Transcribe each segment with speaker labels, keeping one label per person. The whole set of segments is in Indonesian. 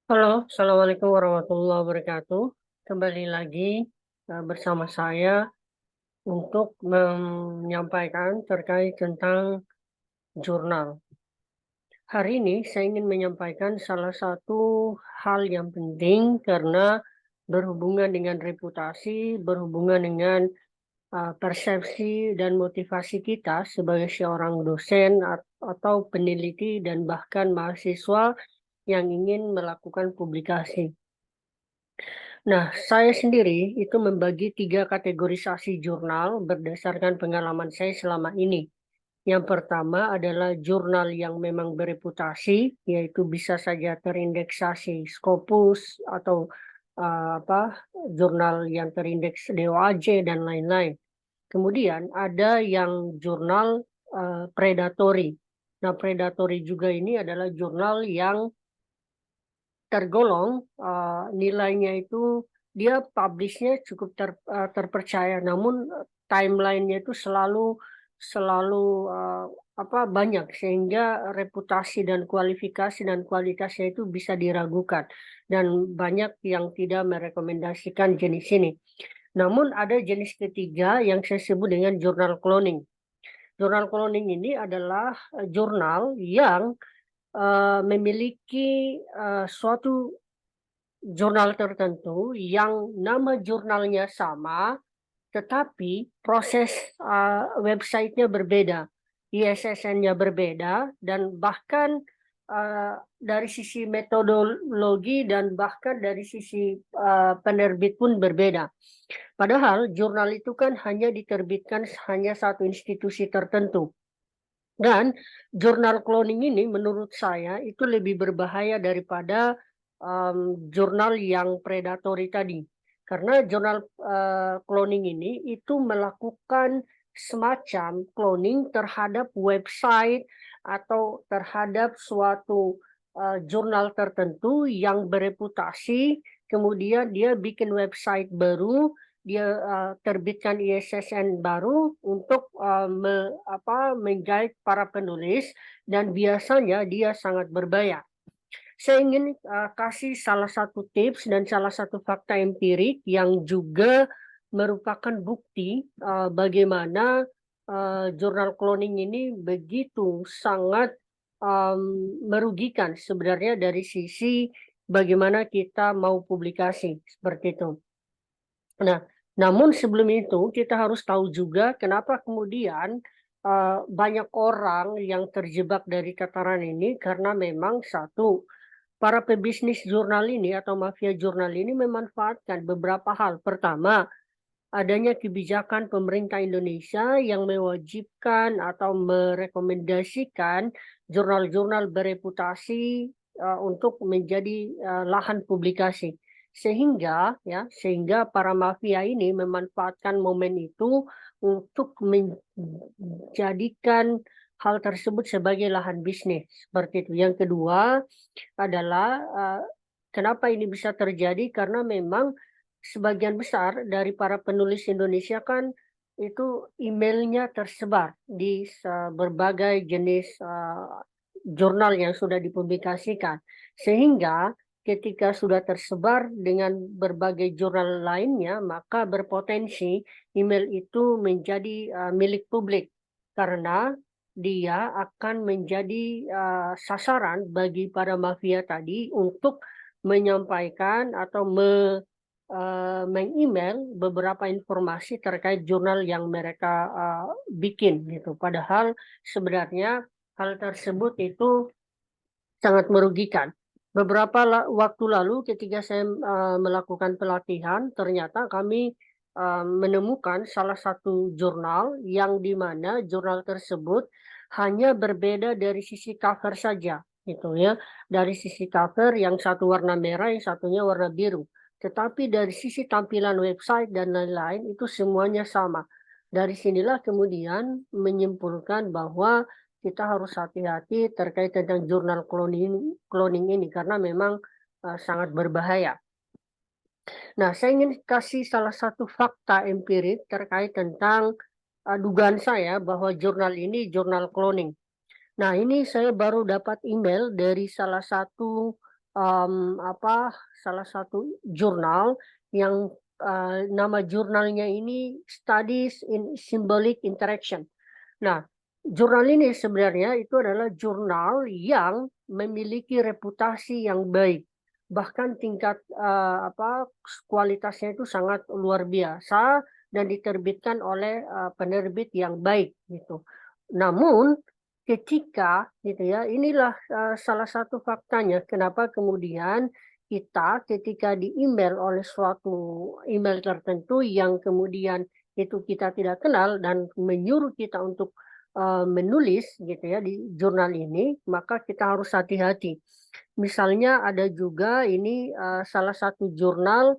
Speaker 1: Halo, Assalamualaikum warahmatullahi wabarakatuh. Kembali lagi bersama saya untuk menyampaikan terkait tentang jurnal. Hari ini saya ingin menyampaikan salah satu hal yang penting karena berhubungan dengan reputasi, berhubungan dengan persepsi dan motivasi kita sebagai seorang dosen atau peneliti dan bahkan mahasiswa yang ingin melakukan publikasi. Nah, saya sendiri itu membagi 3 kategorisasi jurnal berdasarkan pengalaman saya selama ini. Yang pertama adalah jurnal yang memang bereputasi, yaitu bisa saja terindeksasi Scopus atau jurnal yang terindeks DOAJ dan lain-lain. Kemudian ada yang jurnal predatory. Nah, predatory juga ini adalah jurnal yang tergolong nilainya itu dia publish-nya cukup terpercaya, namun timeline-nya itu selalu selalu banyak sehingga reputasi dan kualifikasi dan kualitasnya itu bisa diragukan dan banyak yang tidak merekomendasikan jenis ini. Namun ada jenis ketiga yang saya sebut dengan jurnal cloning. Jurnal cloning ini adalah jurnal yang memiliki suatu jurnal tertentu yang nama jurnalnya sama, tetapi proses websitenya berbeda, ISSN-nya berbeda, dan bahkan dari sisi metodologi dan bahkan dari sisi penerbit pun berbeda. Padahal jurnal itu kan hanya diterbitkan hanya satu institusi tertentu. Dan jurnal cloning ini menurut saya itu lebih berbahaya daripada jurnal yang predatory tadi. Karena jurnal cloning ini itu melakukan semacam cloning terhadap website atau terhadap suatu jurnal tertentu yang bereputasi, kemudian dia bikin website baru, dia terbitkan ISSN baru untuk menggait para penulis dan biasanya dia sangat berbahaya. Saya ingin kasih salah satu tips dan salah satu fakta empirik yang juga merupakan bukti bagaimana jurnal cloning ini begitu sangat merugikan sebenarnya dari sisi bagaimana kita mau publikasi seperti itu. Nah, namun sebelum itu kita harus tahu juga kenapa kemudian banyak orang yang terjebak dari tataran ini karena memang satu, para pebisnis jurnal ini atau mafia jurnal ini memanfaatkan beberapa hal. Pertama, adanya kebijakan pemerintah Indonesia yang mewajibkan atau merekomendasikan jurnal-jurnal bereputasi untuk menjadi lahan publikasi. Sehingga para mafia ini memanfaatkan momen itu untuk menjadikan hal tersebut sebagai lahan bisnis. Seperti itu. Yang kedua adalah kenapa ini bisa terjadi karena memang sebagian besar dari para penulis Indonesia kan itu emailnya tersebar di berbagai jenis jurnal yang sudah dipublikasikan. Sehingga ketika sudah tersebar dengan berbagai jurnal lainnya, maka berpotensi email itu menjadi milik publik. Karena dia akan menjadi sasaran bagi para mafia tadi untuk menyampaikan atau meng-email beberapa informasi terkait jurnal yang mereka bikin gitu. Padahal sebenarnya hal tersebut itu sangat merugikan. Beberapa waktu lalu ketika saya melakukan pelatihan, ternyata kami menemukan salah satu jurnal yang di mana jurnal tersebut hanya berbeda dari sisi cover saja, gitu ya. Dari sisi cover yang satu warna merah, yang satunya warna biru. Tetapi dari sisi tampilan website dan lain-lain itu semuanya sama. Dari sinilah kemudian menyimpulkan bahwa kita harus hati-hati terkait tentang jurnal cloning ini karena memang sangat berbahaya. Nah, saya ingin kasih salah satu fakta empirik terkait tentang dugaan saya bahwa jurnal ini jurnal cloning. Nah, ini saya baru dapat email dari salah satu salah satu jurnal yang nama jurnalnya ini Studies in Symbolic Interaction. Nah, jurnal ini sebenarnya itu adalah jurnal yang memiliki reputasi yang baik. Bahkan tingkat kualitasnya itu sangat luar biasa dan diterbitkan oleh penerbit yang baik gitu. Namun ketika gitu ya, inilah salah satu faktanya kenapa kemudian kita ketika di-email oleh suatu email tertentu yang kemudian itu kita tidak kenal dan menyuruh kita untuk menulis gitu ya di jurnal ini, maka kita harus hati-hati. Misalnya ada juga ini salah satu jurnal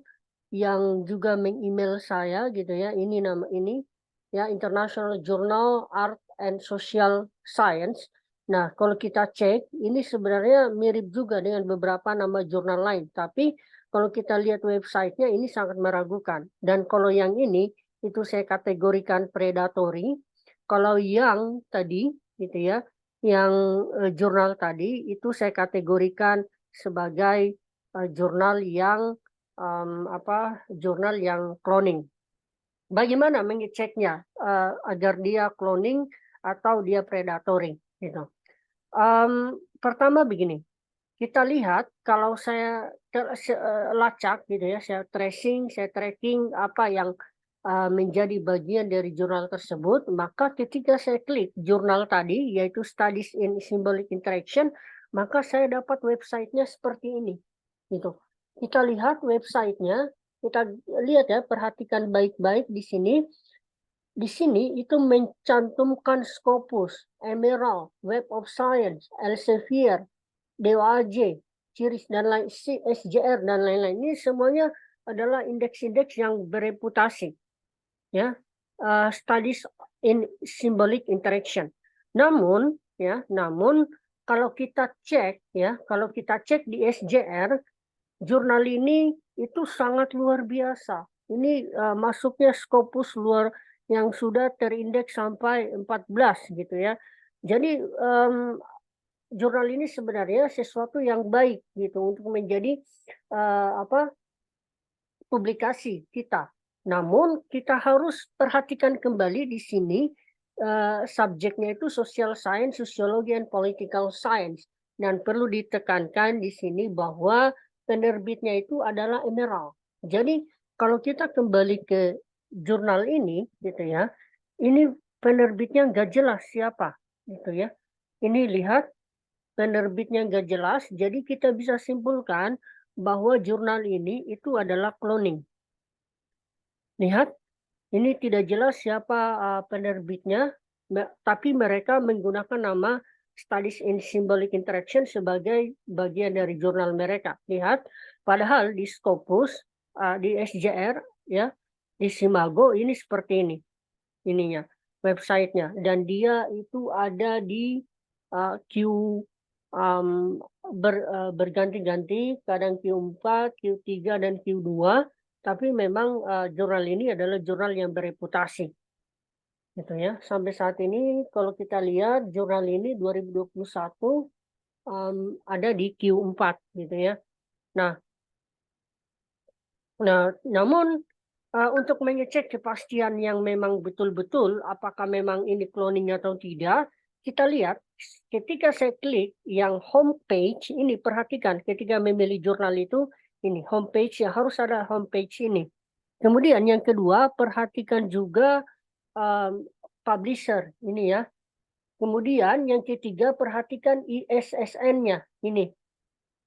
Speaker 1: yang juga meng-email saya gitu ya, ini nama ini ya International Journal Art and Social Science. Nah, kalau kita cek ini sebenarnya mirip juga dengan beberapa nama jurnal lain, tapi kalau kita lihat websitenya ini sangat meragukan. Dan kalau yang ini itu saya kategorikan predatory. Kalau yang tadi gitu ya, yang jurnal tadi itu saya kategorikan sebagai jurnal yang jurnal yang cloning. Bagaimana mengeceknya agar dia cloning atau dia predatory gitu. Pertama begini, kita lihat kalau saya lacak gitu ya, saya tracing, saya tracking apa yang menjadi bagian dari jurnal tersebut, maka ketika saya klik jurnal tadi yaitu Studies in Symbolic Interaction, maka saya dapat websitenya seperti ini gitu. Kita lihat websitenya, kita lihat ya, perhatikan baik-baik di sini. Di sini itu mencantumkan Scopus, Emerald, Web of Science, Elsevier, DOAJ, CIRIS dan lain SJR dan lain-lain. Ini semuanya adalah indeks-indeks yang bereputasi ya. Studies in Symbolic Interaction. Namun kalau kita cek di SJR, jurnal ini itu sangat luar biasa. Ini masuknya Scopus luar yang sudah terindeks sampai 14 gitu ya. Jadi jurnal ini sebenarnya sesuatu yang baik gitu untuk menjadi publikasi kita. Namun kita harus perhatikan kembali di sini subjeknya itu social science, sociology, and political science. Dan perlu ditekankan di sini bahwa penerbitnya itu adalah Emerald. Jadi kalau kita kembali ke jurnal ini gitu ya, ini penerbitnya nggak jelas siapa gitu ya. Ini lihat penerbitnya nggak jelas, jadi kita bisa simpulkan bahwa jurnal ini itu adalah cloning. Lihat, ini tidak jelas siapa penerbitnya, tapi mereka menggunakan nama Studies in Symbolic Interaction sebagai bagian dari jurnal mereka. Lihat, padahal di Scopus, di SJR, ya, di Simago ini seperti ini, ininya, websitenya. Dan dia itu ada di Q berganti-ganti, kadang Q4, Q3, dan Q2. Tapi memang jurnal ini adalah jurnal yang bereputasi. Gitu ya. Sampai saat ini kalau kita lihat jurnal ini 2021 ada di Q4 gitu ya. Nah, namun untuk mengecek kepastian yang memang betul-betul apakah memang ini cloning atau tidak, kita lihat ketika saya klik yang homepage ini, perhatikan ketika memilih jurnal itu, ini homepage ya, harus ada homepage ini. Kemudian yang kedua, perhatikan juga publisher ini ya. Kemudian yang ketiga, perhatikan ISSN-nya ini.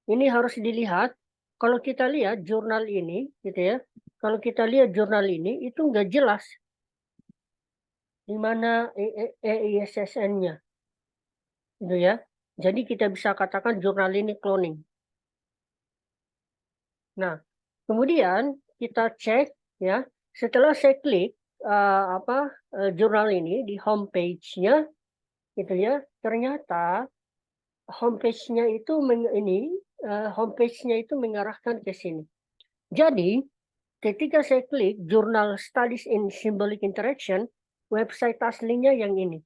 Speaker 1: Ini harus dilihat. Kalau kita lihat jurnal ini, gitu ya. Kalau kita lihat jurnal ini, itu nggak jelas di mana ISSN-nya, gitu ya. Jadi kita bisa katakan jurnal ini cloning. Nah, kemudian kita cek ya. Setelah saya klik jurnal ini di homepage-nya, gitu ya. Ternyata homepage-nya itu mengarahkan ke sini. Jadi, ketika saya klik jurnal Studies in Symbolic Interaction, website aslinya yang ini.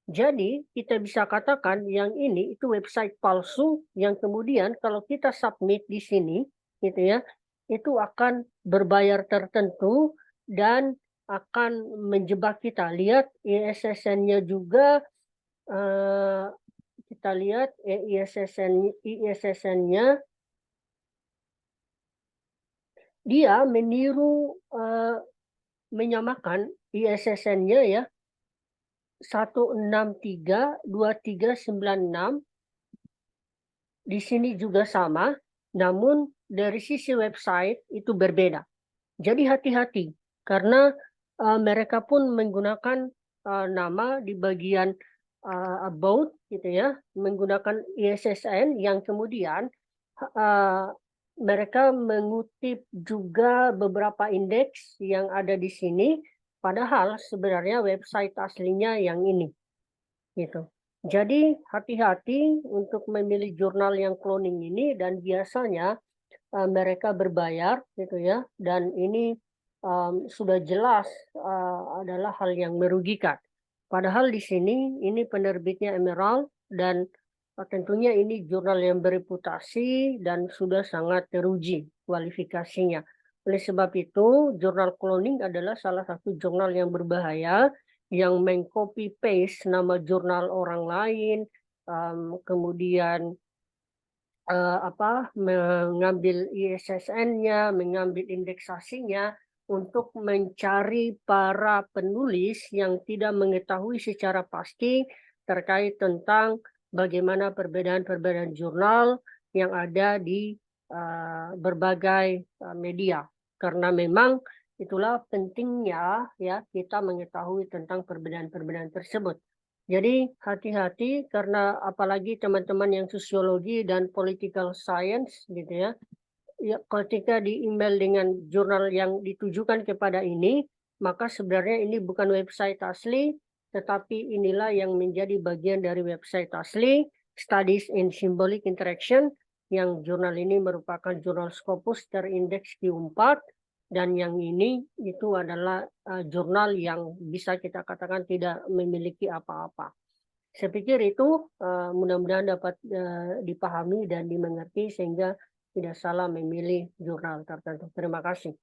Speaker 1: Jadi kita bisa katakan yang ini itu website palsu yang kemudian kalau kita submit di sini gitu ya, itu akan berbayar tertentu dan akan menjebak kita. Lihat ISSN-nya juga, kita lihat ISSN-nya dia meniru, menyamakan ISSN-nya ya, 1632396. Di sini juga sama, namun dari sisi website itu berbeda. Jadi hati-hati karena, mereka pun menggunakan, nama di bagian, about gitu ya, menggunakan ISSN yang kemudian, eee, mereka mengutip juga beberapa indeks yang ada di sini, padahal sebenarnya website aslinya yang ini. Gitu. Jadi hati-hati untuk memilih jurnal yang cloning ini dan biasanya, mereka berbayar gitu ya dan ini, sudah jelas, adalah hal yang merugikan. Padahal di sini ini penerbitnya Emerald dan, tentunya ini jurnal yang bereputasi dan sudah sangat teruji kualifikasinya. Oleh sebab itu, jurnal cloning adalah salah satu jurnal yang berbahaya yang meng-copy paste nama jurnal orang lain, kemudian, mengambil ISSN-nya, mengambil indeksasinya untuk mencari para penulis yang tidak mengetahui secara pasti terkait tentang bagaimana perbedaan-perbedaan jurnal yang ada di, berbagai, media. Karena memang itulah pentingnya ya kita mengetahui tentang perbedaan-perbedaan tersebut. Jadi hati-hati karena apalagi teman-teman yang sosiologi dan political science gitu ya, ya ketika di-email dengan jurnal yang ditujukan kepada ini, maka sebenarnya ini bukan website asli, tetapi inilah yang menjadi bagian dari website asli, Studies in Symbolic Interaction, yang jurnal ini merupakan jurnal Scopus terindeks Q4, dan yang ini itu adalah, jurnal yang bisa kita katakan tidak memiliki apa-apa. Saya pikir itu, mudah-mudahan dapat, dipahami dan dimengerti sehingga tidak salah memilih jurnal tertentu. Terima kasih.